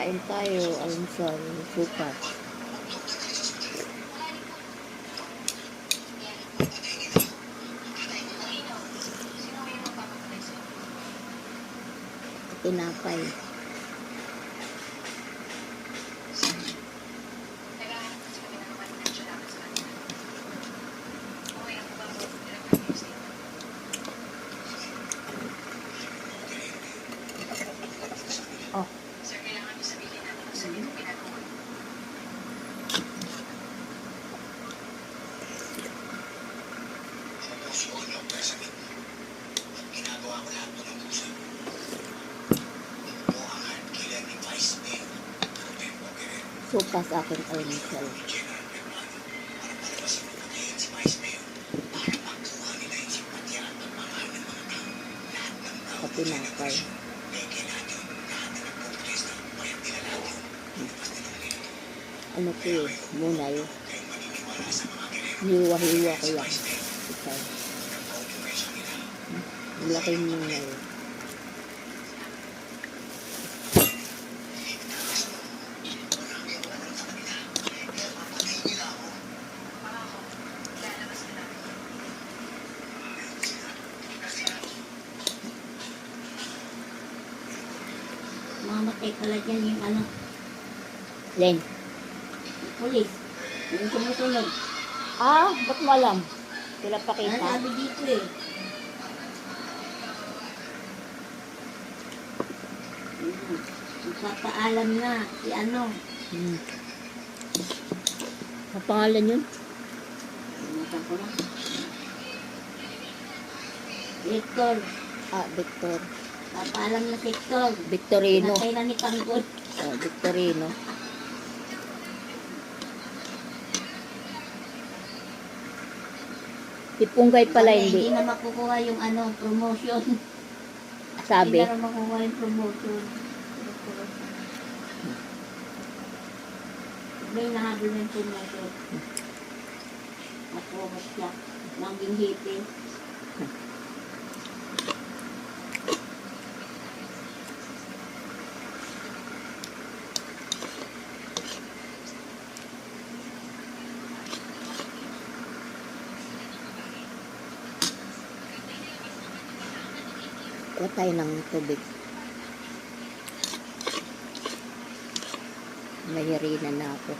Kain tayo, almusal, supas. Tinapay. Oh. Supas aking almusal. Sa tinapay. Ano ko yun? Muna yun. Hiwa-hiwa ko lang. Ito. Malaki muna yun. Mamatay pala dyan yung ano. Len. Pulis. Yung sumusunod. Ah, ba't mo alam? Sila Ano pakita. sabi dito eh. Magpapaalam na si ano. Ang pangalan yun? Pinasan ko na. Victor. Ah, Victor. Papaalam na si Victor. Victorino. Pinatay na ni Panggod. Oh, Victorino. Si Punggay pala Hindi hindi. na makukuha yung ano, promotion. Sabi. Hindi na makukuha yung promotion. May nahabol ng promotion. Makuha siya. Naging hippie. Kuha tayo ng tubig. Mahirina na ako.